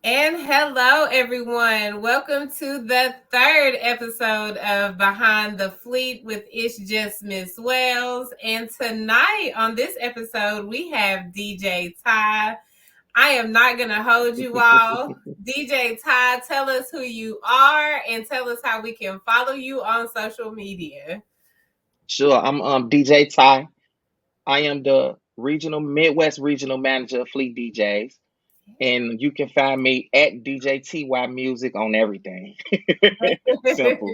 And hello, everyone. Welcome to the third episode of Behind the Fleet with It's Just Miss Wells. And tonight on this episode, we have DJ Ty. I am not going to hold you all. DJ Ty, tell us who you are and tell us how we can follow you on social media. Sure, I'm DJTy. I am the regional Midwest regional manager of Fleet DJs, and you can find me at DJTy Music on everything. Simple.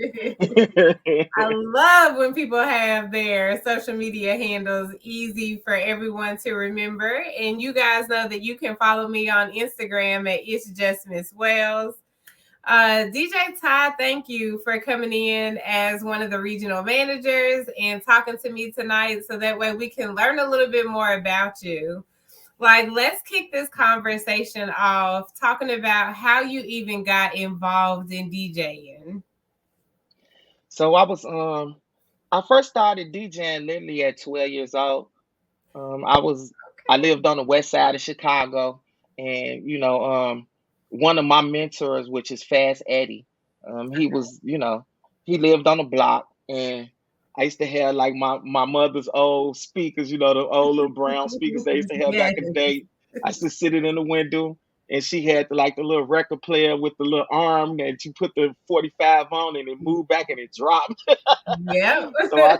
I love when people have their social media handles easy for everyone to remember. And you guys know that you can follow me on Instagram at It's Just Miss Wells. DJ Ty, thank you for coming in as one of the regional managers and talking to me tonight so that way we can learn a little bit more about you. Like, let's kick this conversation off talking about how you even got involved in DJing. So I first started DJing literally at 12 years old. I lived on the west side of Chicago, and one of my mentors, which is Fast Eddie, he was, he lived on the block, and I used to have like my mother's old speakers, the old little brown speakers they used to have back in the Yes. day. I used to sit it in the window, and she had like the little record player with the little arm that you put the 45 on, and it moved back and it dropped. Yep. So I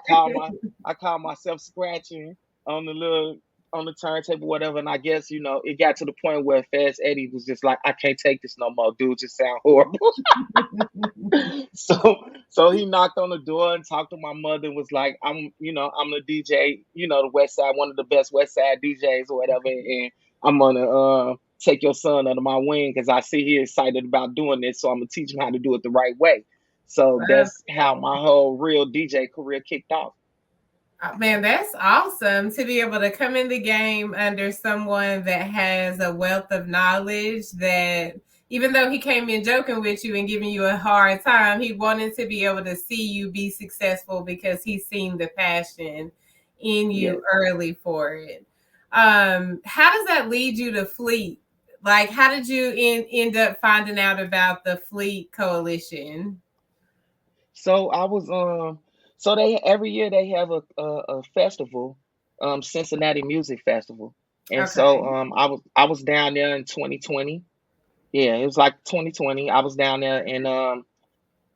called myself scratching on the little on the turntable, whatever. And I guess it got to the point where Fast Eddie was just like, I can't take this no more, dude. Just sound horrible. so so he knocked on the door and talked to my mother and was like, I'm the DJ, the West Side, one of the best West Side DJs or whatever, and I'm gonna take your son under my wing because I see he excited about doing this, so I'm gonna teach him how to do it the right way. So that's how my whole real DJ career kicked off. Man, that's awesome to be able to come in the game under someone that has a wealth of knowledge that even though he came in joking with you and giving you a hard time, he wanted to be able to see you be successful because he's seen the passion in Yeah. you early for it. How does that lead you to Fleet? Like, how did you end up finding out about the Fleet Coalition? So I was so they every year they have a festival, Cincinnati Music Festival. And so Okay. I was down there in 2020. Yeah, it was like 2020. I was down there, and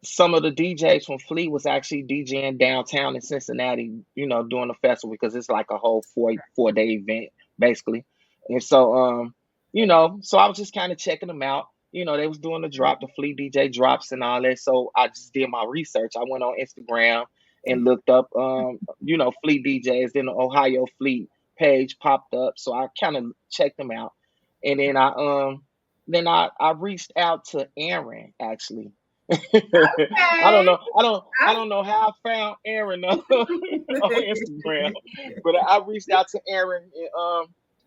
some of the DJs from Fleet was actually DJing downtown in Cincinnati, during the festival because it's like a whole four day event basically. And so so I was just kind of checking them out. They was doing the Fleet DJ drops and all that. So I just did my research. I went on Instagram and looked up Fleet DJs. Then the Ohio Fleet page popped up. So I kind of checked them out. And then I reached out to Aaron actually. I don't Okay. know. I don't know how I found Aaron on Instagram, but I reached out to Aaron,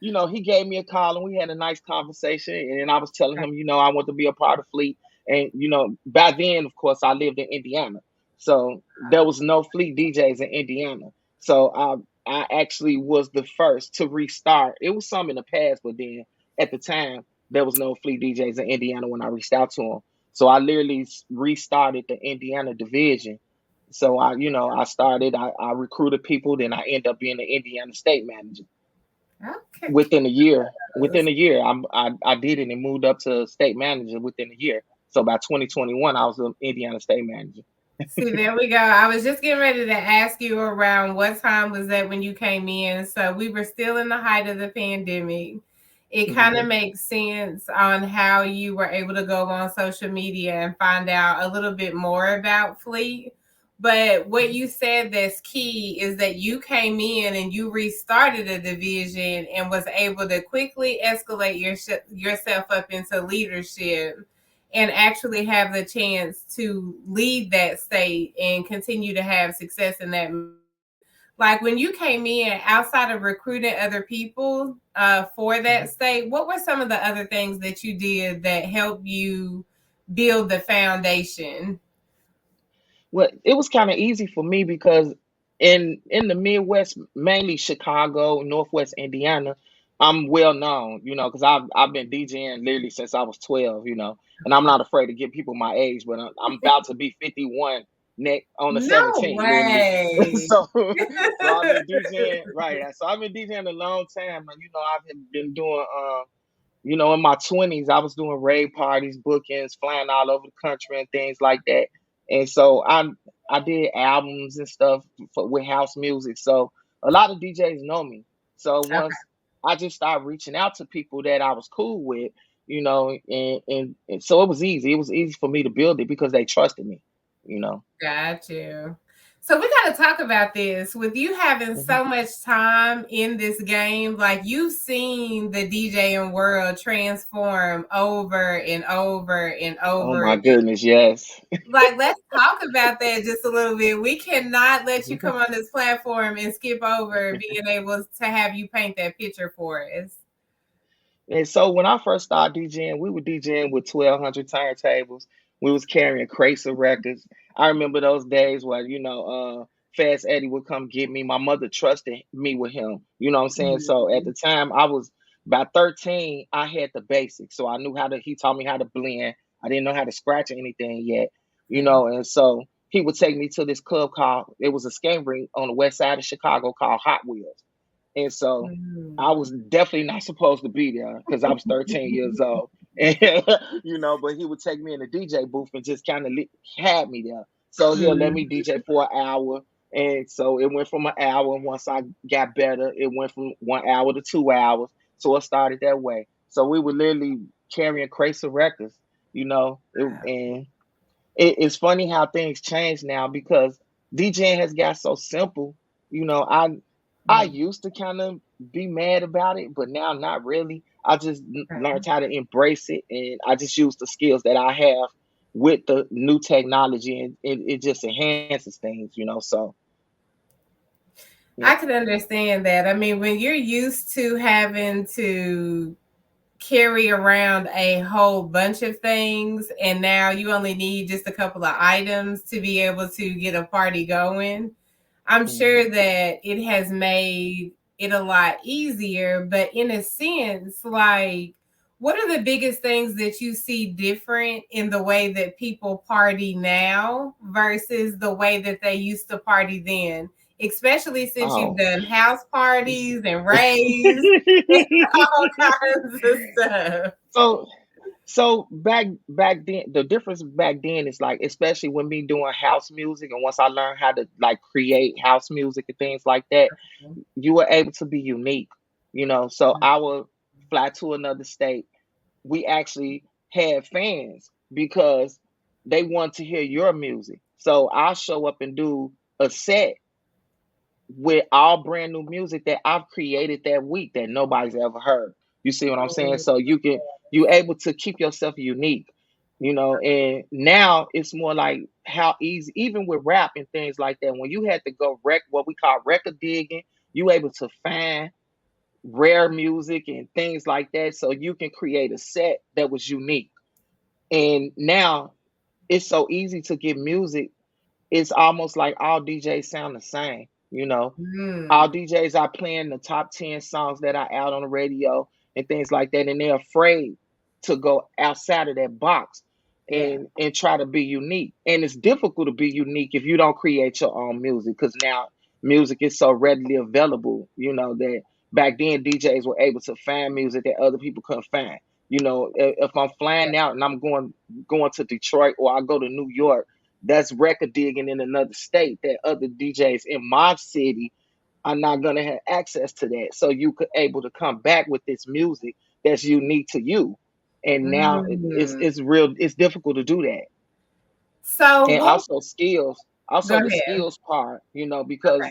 and he gave me a call and we had a nice conversation. And I was telling him, I want to be a part of Fleet, and by then, of course, I lived in Indiana, so there was no Fleet DJs in Indiana. So I actually was the first to restart. It was some in the past, but then at the time there was no Fleet DJs in Indiana when I reached out to him. So I literally restarted the Indiana division. So I recruited people, then I ended up being the Indiana state manager Okay. within a year. Within a year, I did it and moved up to state manager within a year. So by 2021, I was the Indiana state manager. See, there we go. I was just getting ready to ask you around what time was that when you came in. So we were still in the height of the pandemic. It kind of Hmm. makes sense on how you were able to go on social media and find out a little bit more about Fleet. But what you said that's key is that you came in and you restarted a division and was able to quickly escalate yourself up into leadership and actually have the chance to lead that state and continue to have success in that. Like when you came in, outside of recruiting other people for that state, what were some of the other things that you did that helped you build the foundation? Well, it was kind of easy for me because in the Midwest, mainly Chicago, Northwest Indiana, I'm well known, because I've been DJing literally since I was 12, and I'm not afraid to give people my age, but I'm about to be 51 next on the No 17th, literally. way. So I've been DJing, right? So I've been DJing a long time, and I've been doing in my 20s, I was doing rave parties, bookings, flying all over the country and things like that. And so I did albums and stuff with house music. So a lot of DJs know me. So once I just started reaching out to people that I was cool with, and so it was easy. It was easy for me to build it because they trusted me. Got you. So we got to talk about this. With you having Mhm. so much time in this game, like you've seen the DJing world transform over and over and Oh over my again. goodness, yes. Like, let's talk about that just a little bit. We cannot let you come on this platform and skip over being able to have you paint that picture for us. And so when I first started DJing, we were DJing with 1,200 turntables. We was carrying crates of records. I remember those days where, Fast Eddie would come get me. My mother trusted me with him. You know what I'm saying? So at Mhm. the time I was about 13, I had the basics. So I knew he taught me how to blend. I didn't know how to scratch or anything yet. And so he would take me to this club it was a skate rink on the west side of Chicago called Hot Wheels. And so I Mm. was definitely not supposed to be there because I was 13 years old. And, but he would take me in the DJ booth and just kind of had me there. So he'll let me Mhm. DJ for an hour. And so it went from an hour. And once I got better, it went from 1 hour to 2 hours. So it started that way. So we were literally carrying crates of records, and it's funny how things change now because DJing has got so simple. You know, I Mm. used to kind of be mad about it, but now not really. I just Okay. learned how to embrace it, and I just use the skills that I have with the new technology, and it just enhances things. So yeah. I can understand that. I mean, when you're used to having to carry around a whole bunch of things, and now you only need just a couple of items to be able to get a party going, I'm Mhm. sure that it has made it a lot easier. But in a sense, like, what are the biggest things that you see different in the way that people party now versus the way that they used to party then? Especially since you've Oh. done house parties and raves and all kinds of stuff. so So back then, the difference back then is like, especially when me doing house music, and once I learned how to like create house music and things like that, you were able to be unique. So I would fly to another state. We actually had fans because they want to hear your music. So I'll show up and do a set with all brand new music that I've created that week that nobody's ever heard. You see what I'm saying? So you're able to keep yourself unique. And now it's more like how easy, even with rap and things like that, when you had to go what we call record digging, you able to find rare music and things like that, so you can create a set that was unique. And now it's so easy to get music. It's almost like all DJs sound the same. All Mm, DJs are playing the top 10 songs that are out on the radio and things like that, and they're afraid to go outside of that box yeah. and try to be unique. And it's difficult to be unique if you don't create your own music, because now music is so readily available, that back then DJs were able to find music that other people couldn't find. If I'm Yeah. flying out and I'm going to Detroit, or I go to New York, that's record digging in another state that other DJs in my city are not going to have access to that. So you could able to come back with this music that's unique to you. And now Mm. it's difficult to do that. So And what? Go also the ahead. skills part, Okay. because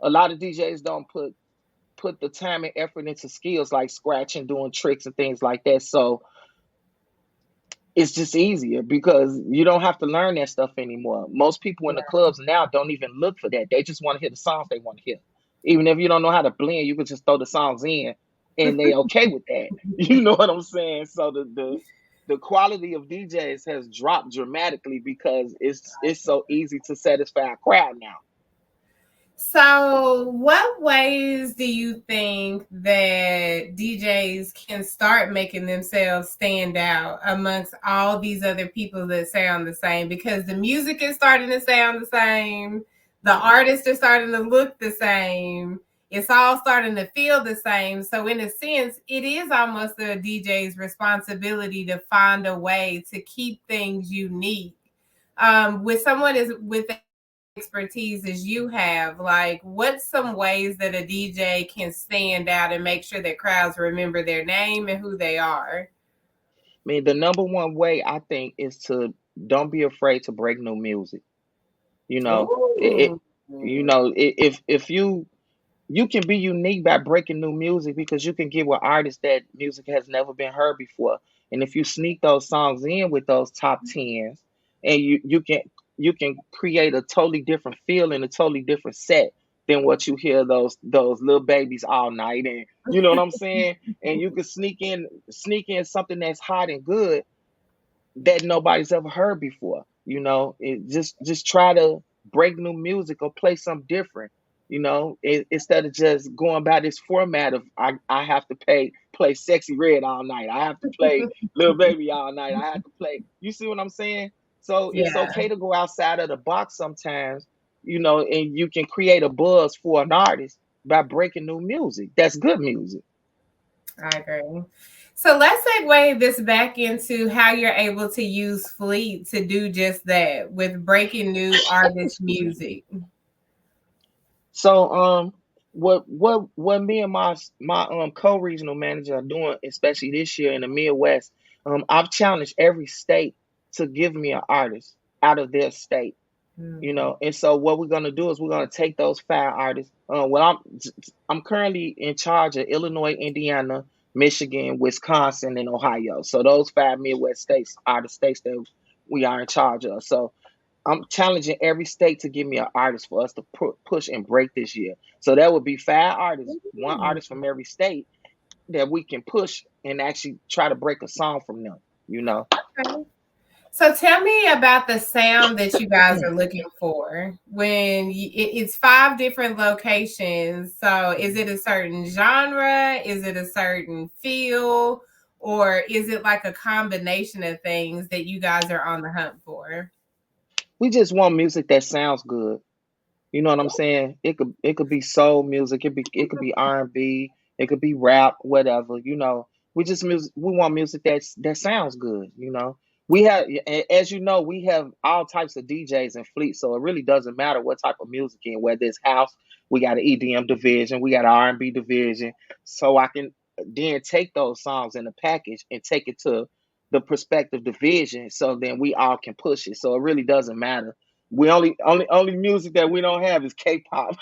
a lot of DJs don't put the time and effort into skills like scratching, doing tricks and things like that. So it's just easier because you don't have to learn that stuff anymore. Most people in the clubs now don't even look for that. They just want to hear the songs they want to hear. Even if you don't know how to blend, you can just throw the songs in and they okay with that. You know what I'm saying? So the quality of DJs has dropped dramatically because it's so easy to satisfy a crowd now. So, what ways do you think that DJs can start making themselves stand out amongst all these other people that sound the same? Because the music is starting to sound the same, the artists are starting to look the same, it's all starting to feel the same. So, in a sense, it is almost a DJ's responsibility to find a way to keep things unique. With someone is with expertise as you have, like what's some ways that a DJ can stand out and make sure that crowds remember their name and who they are? I mean, the number one way I think is to don't be afraid to break new music. You know, it Ooh. you know, if you can be unique by breaking new music because you can get with artists that music has never been heard before. And if you sneak those songs in with those top tens, and you can create a totally different feel and a totally different set than what you hear those little babies all night. And you know what I'm saying? And you can sneak in something that's hot and good that nobody's ever heard before. Just try to break new music or play something different. Instead of just going by this format of I have to play Sexy Red all night. I have to play Little Baby all night. I have to play. You see what I'm saying? So it's Yeah, okay to go outside of the box sometimes. And you can create a buzz for an artist by breaking new music. That's good music. I agree. So let's segue this back into how you're able to use Fleet to do just that with breaking new artist music. So what me and my co-regional manager are doing, especially this year in the Midwest, I've challenged every state to give me an artist out of their state. Mm. And so what we're gonna do is we're gonna take those five artists. I'm currently in charge of Illinois, Indiana, Michigan, Wisconsin, and Ohio. So those five Midwest states are the states that we are in charge of. So I'm challenging every state to give me an artist for us to push and break this year. So that would be five artists, one artist from every state that we can push and actually try to break a song from them. You know. Okay. So tell me about the sound that you guys are looking for when it's five different locations. So is it a certain genre? Is it a certain feel? Or is it like a combination of things that you guys are on the hunt for? We just want music that sounds good. You know what I'm saying? It could be soul music. It could be R&B. It could be rap, whatever. We want music that sounds good. We have, as you know, we have all types of DJs in Fleet, so it really doesn't matter what type of music in. Whether it's house, we got an EDM division, we got an R&B division. So I can then take those songs in the package and take it to the prospective division, so then we all can push it. So it really doesn't matter. We only music that we don't have is K-pop.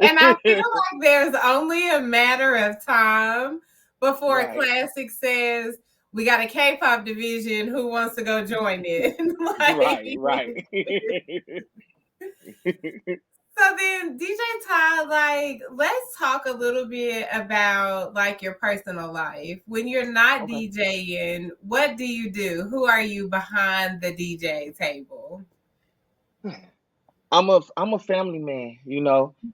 And I feel like there's only a matter of time before a Right, classic says, we got a K-pop division. Who wants to go join it? Like, right, right. so then, DJ Ty, like, let's talk a little bit about like your personal life. When you're not Okay. DJing, what do you do? Who are you behind the DJ table? I'm a family man.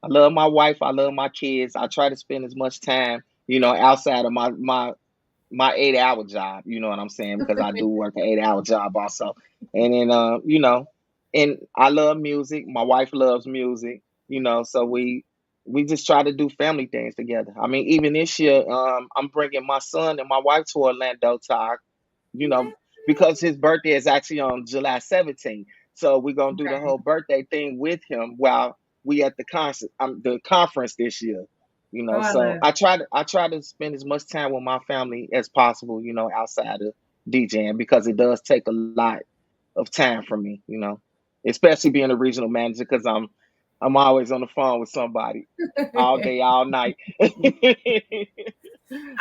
I love my wife. I love my kids. I try to spend as much time, outside of my 8 hour job. You know what I'm saying? Because I do work an 8 hour job also. And then and I love music. My wife loves music. So we just try to do family things together. I mean, even this year, I'm bringing my son and my wife to Orlando you know, because his birthday is actually on July 17th. So we're gonna do the Okay. whole birthday thing with him while we at the conference this year. Oh, I So love I try to spend as much time with my family as possible, outside of DJing, because it does take a lot of time from me, especially being a regional manager, because I'm always on the phone with somebody all it. day, all night.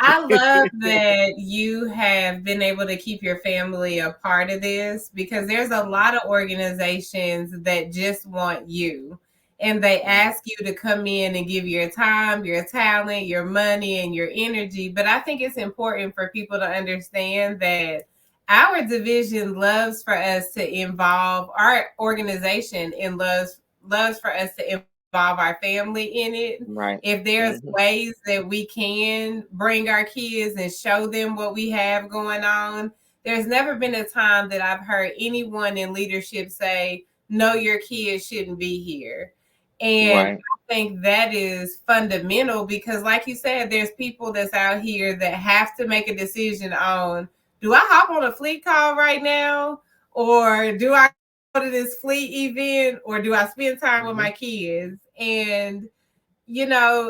I love that you have been able to keep your family a part of this because there's a lot of organizations that just want you and they Mhm. ask you to come in and give your time, your talent, your money, and your energy. But I think it's important for people to understand that our division loves for us to involve our organization and loves loves for us to involve our family in it. Right. If there's Hmm. ways that we can bring our kids and show them what we have going on, there's never been a time that I've heard anyone in leadership say, no, your kids shouldn't be here. And Right. I think that is fundamental because, like you said, there's people that's out here that have to make a decision on, do I hop on a fleet call right now? Or do I go to this fleet event? Or do I spend time with my Hmm. kids? And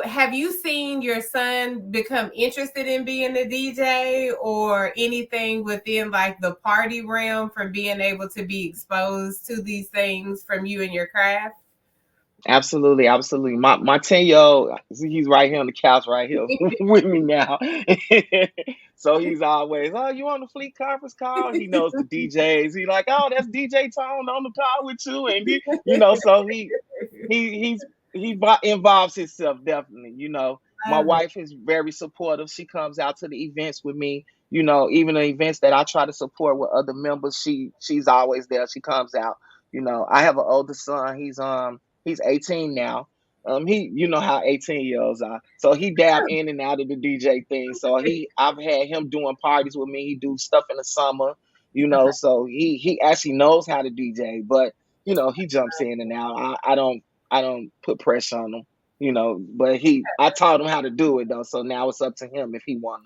have you seen your son become interested in being a DJ or anything within like the party realm from being able to be exposed to these things from you and your craft? Absolutely, absolutely. My 10-year-old, he's right here on the couch right here with me now. So he's always, oh, you on the fleet conference call? He knows the DJs. He like, oh, that's DJ Tone on the call with you, and so he involves himself definitely. My Love it. wife is very supportive. She comes out to the events with me. Even the events that I try to support with other members, she's always there. She comes out. I have an older son. He's 18 now. You know how 18-year-olds are. So he dab in and out of the DJ thing. So I've had him doing parties with me. He do stuff in the summer, Okay. so he actually knows how to DJ, but he jumps in and out. I don't put pressure on him, but I taught him how to do it though. So now it's up to him if he wanna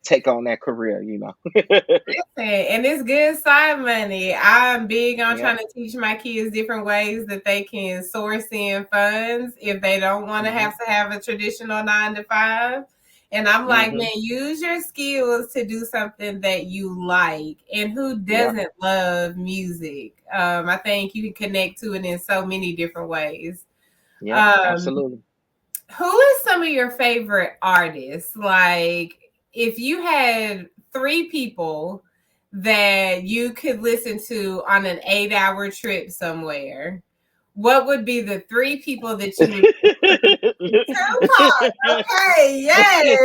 take on that career. And it's good side money. I'm big on Yeah. trying to teach my kids different ways that they can source in funds if they don't want Mhm. to have a traditional 9 to 5. And I'm like, man, Mhm. use your skills to do something that you like. And who Yeah. doesn't love music? I think you can connect to it in so many different ways. Yep. Um, Absolutely. who is some of your favorite artists? Like, if you had three people that you could listen to on an 8 hour trip somewhere, what would be the three people that you would? Tupac. Okay, yes.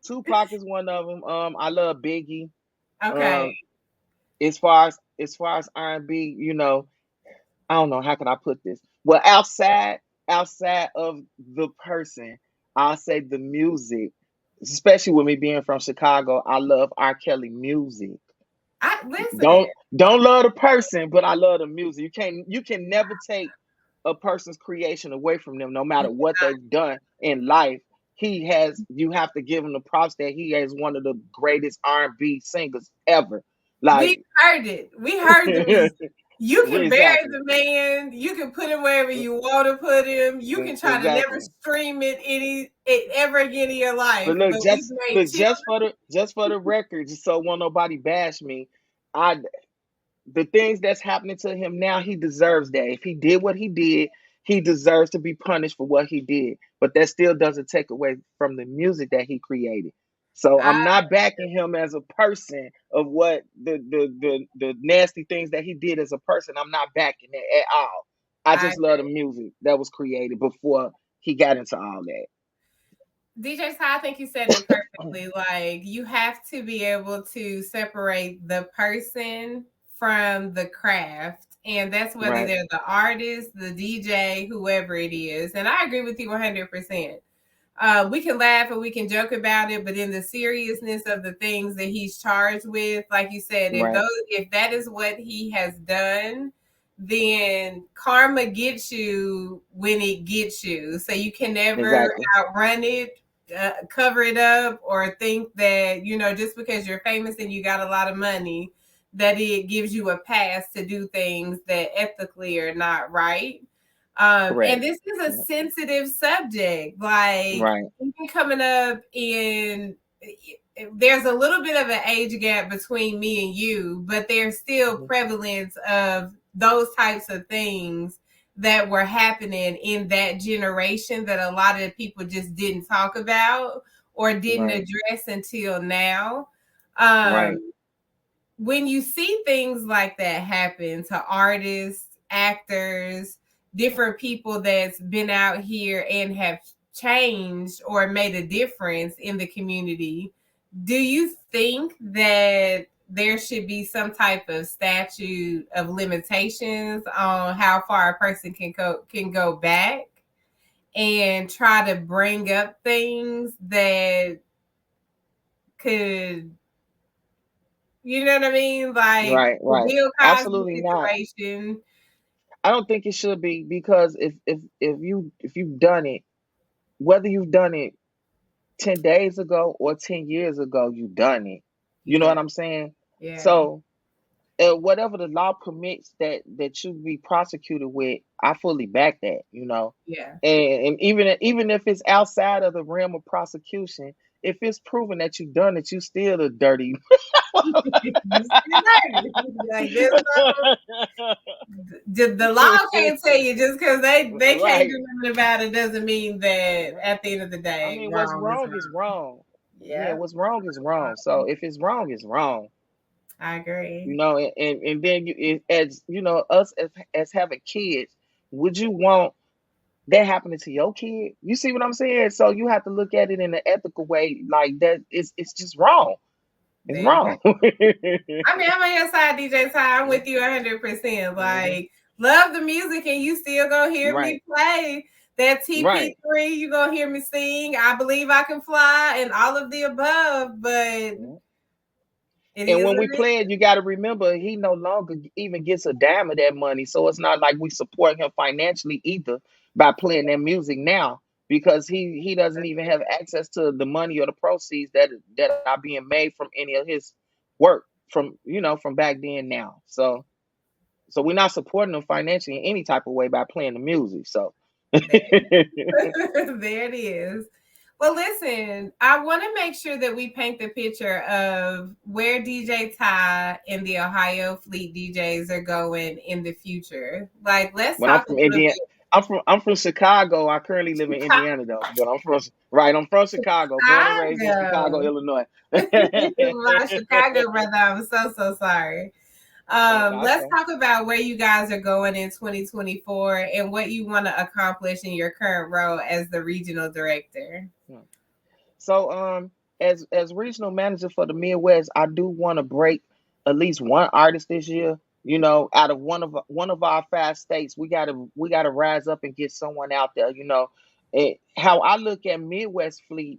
Tupac is one of them. I love Biggie. Okay. Um, as far as R&B, I don't know how can I put this. Well, outside of the person, I'll say the music. Especially with me being from Chicago, I love R. Kelly music. I listen. Don't love the person, but I love the music. You can never take a person's creation away from them, no matter what they've done in life. You have to give him the props that he is one of the greatest R&B singers ever. We Like heard it. We heard the music. You can bury exactly, the man. You can put him wherever you want to put him. You can try to never exactly. stream it ever again in your life. But look, But we just made but chill. just for the record, just so won't nobody bash me, I the things that's happening to him now, he deserves that. If he did what he did, he deserves to be punished for what he did. But that still doesn't take away from the music that he created. So I, I'm not backing him as a person of what the nasty things that he did as a person. I'm not backing it at all. I I just love the music that was created before he got into all that. DJ Ty, I think you said it perfectly. Like, you have to be able to separate the person from the craft. And that's whether Right, they're the artist, the DJ, whoever it is. And I agree with you 100%. We can laugh and we can joke about it, but in the seriousness of the things that he's charged with, like you said, right, if that is what he has done, then karma gets you when it gets you. So you can never exactly, outrun it, cover it up, or think that just because you're famous and you got a lot of money, that it gives you a pass to do things that ethically are not right. And correct. this is a Yep. sensitive subject. Like, Right. even coming up in, there's a little bit of an age gap between me and you, but there's still Mhm. prevalence of those types of things that were happening in that generation that a lot of people just didn't talk about or didn't Right, address until now. right, Um, when you see things like that happen to artists, actors, different people that's been out here and have changed or made a difference in the community, do you think that there should be some type of statute of limitations on how far a person can go back and try to bring up things that could, you know what I mean? Like Right, the right. Bill Cosby Absolutely not. situation. I don't think it should be, because if you've done it, whether you've done it 10 days ago or 10 years ago, you've done it. You You know done. what I'm saying? Yeah. So whatever the law permits that you be prosecuted with, I fully back that, you know. Yeah. And even if it's outside of the realm of prosecution, if it's proven that you've done it, you still a dirty. Like this, the law can't tell you just because they can't Right. do nothing about it doesn't mean that at the end of the I day, mean, what's wrong is wrong is wrong. wrong. Yeah, Yeah, what's wrong is wrong. So if it's wrong, it's wrong. I agree. You know, and then as you know, us as having kids, would you want that happening to your kid? You see what I'm saying? So you have to look at it in an ethical way, like that. It's just wrong. It's There you go. wrong. I mean, I'm on your side, DJTy. I'm with you 100%. Hmm. Like, love the music, and you still gonna hear me Right, play that right. TP3. You gonna hear me sing "I Believe I Can Fly" and all of the above. But Mhm. it And is when what we it play it, you got to remember he no longer even gets a dime of that money. So it's not like we support him financially either by playing that music now, because he doesn't even have access to the money or the proceeds that are being made from any of his work from, from back then now. So we're not supporting him financially in any type of way by playing the music. So there it is. Well, listen, I want to make sure that we paint the picture of where DJTy and the Ohio Fleet DJs are going in the future. Like, let's when I'm talk a from little Indiana, bit. I'm from Chicago. I currently live in Indiana though, but I'm from Chicago, born and raised in Chicago, Chicago. Illinois. My Chicago brother, I'm so sorry. No, Let's okay. talk about where you guys are going in 2024 and what you want to accomplish in your current role as the regional director. Hmm. So as regional manager for the Midwest, I do want to break at least one artist this year. You know, out of one of our 5 states, we gotta rise up and get someone out there. You know, how I look at Midwest Fleet,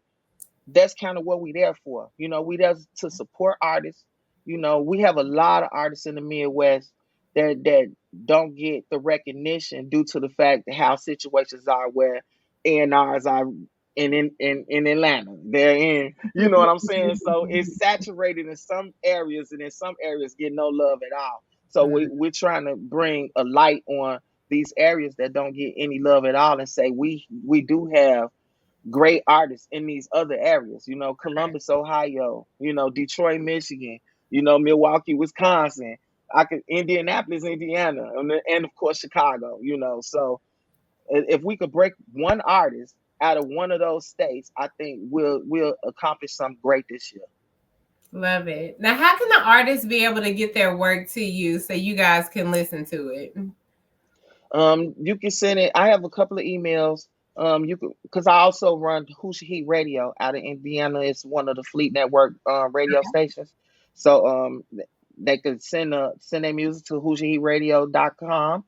that's kind of what we there for. You know, we there to support artists. You know, we have a lot of artists in the Midwest that don't get the recognition due to the fact that how situations are where A&Rs are in Atlanta. They're in, you know what I'm saying? So it's saturated in some areas, and in some areas get no love at all. So we're trying to bring a light on these areas that don't get any love at all, and say we do have great artists in these other areas, Columbus, Ohio, Detroit, Michigan, Milwaukee, Wisconsin, Indianapolis, Indiana, and of course Chicago, So if we could break one artist out of one of those states, I think we'll accomplish something great this year. Love it. Now, how can the artists be able to get their work to you so you guys can listen to it? You can send it. I have a couple of emails. You could, because I also run Who Should He Radio out of Indiana. It's one of the Fleet Network radio stations. So they could send their music to whoshouldheradio.com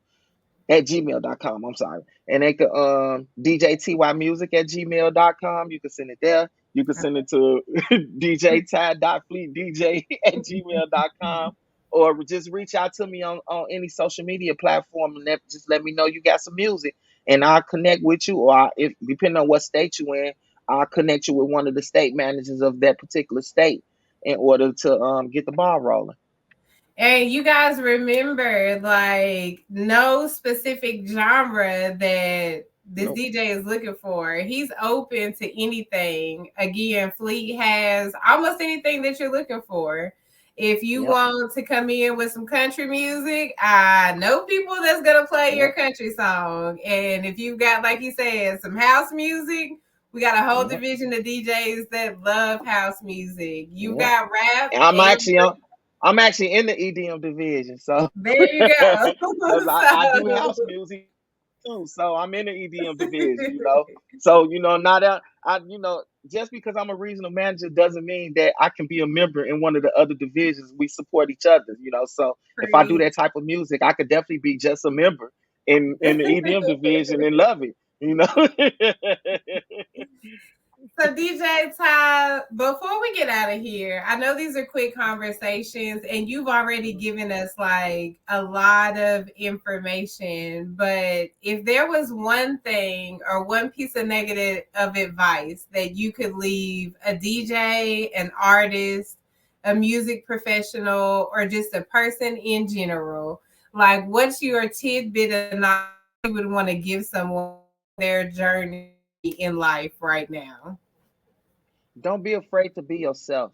at gmail.com. I'm sorry. And they could DJTy music at gmail.com. You can send it there. You can send it to DJTy.fleetdj at gmail.com. Or just reach out to me on any social media platform, and just let me know you got some music, and I'll connect with you. Or if depending on what state you in, I'll connect you with one of the state managers of that particular state in order to get the ball rolling. And you guys remember, like, no specific genre that this Nope. DJ is looking for. He's open to anything. Again, Fleet has almost anything that you're looking for. If you Yep. want to come in with some country music, I know people that's gonna play your Yep. country song. And if you got, like you said, some house music, we got a whole Yep. division of DJs that love house music. You Yep. got rap And I'm and actually on. I'm actually in the EDM division, so there you go. because I do house music too, so I'm in the EDM division. So now that just because I'm a regional manager doesn't mean that I can be a member in one of the other divisions. We support each other, you know. So if I do Free. that type of music, I could definitely be just a member in the EDM division and love it, you know. So DJ Ty, before we get out of here, I know these are quick conversations and you've already given us like a lot of information, but if there was one thing or one piece of negative of advice that you could leave a DJ, an artist, a music professional, or just a person in general, like what's your tidbit of knowledge you would want to give someone their journey in life right now? Don't be afraid to be yourself.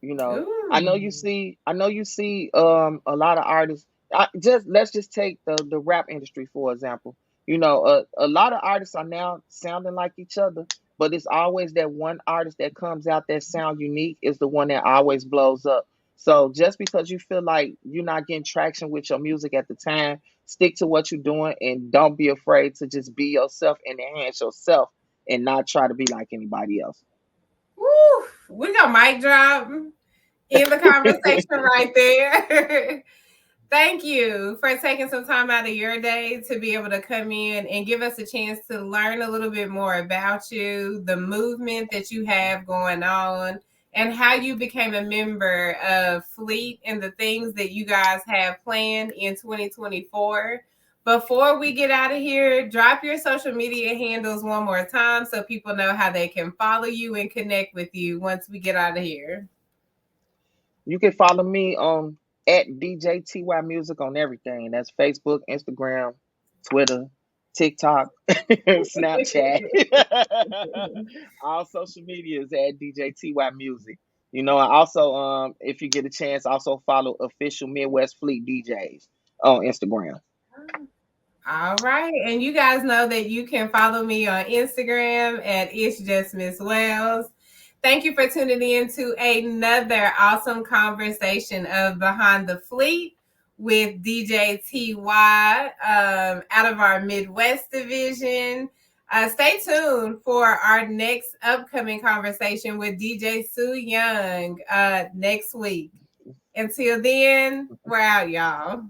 You know, Ooh. I know you see a lot of artists. Just let's just take the rap industry for example. You know, a lot of artists are now sounding like each other, but it's always that one artist that comes out that sound unique is the one that always blows up. So just because you feel like you're not getting traction with your music at the time, stick to what you're doing and don't be afraid to just be yourself and enhance yourself and not try to be like anybody else. Woo. We got mic drop in the conversation right there. Thank you for taking some time out of your day to be able to come in and give us a chance to learn a little bit more about you, the movement that you have going on, and how you became a member of Fleet and the things that you guys have planned in 2024. Before we get out of here, drop your social media handles one more time so people know how they can follow you and connect with you once we get out of here. You can follow me on at DJTy Music on everything. That's Facebook, Instagram, Twitter, TikTok, Snapchat. All social media is at DJTy Music. You know, and also if you get a chance, also follow official Midwest Fleet DJs on Instagram. All right. And you guys know that you can follow me on Instagram at It's Just Miss Wells. Thank you for tuning in to another awesome conversation of Behind the Fleet with DJTy out of our Midwest division. Stay tuned for our next upcoming conversation with DJ Sue Young next week. Until then, we're out, y'all.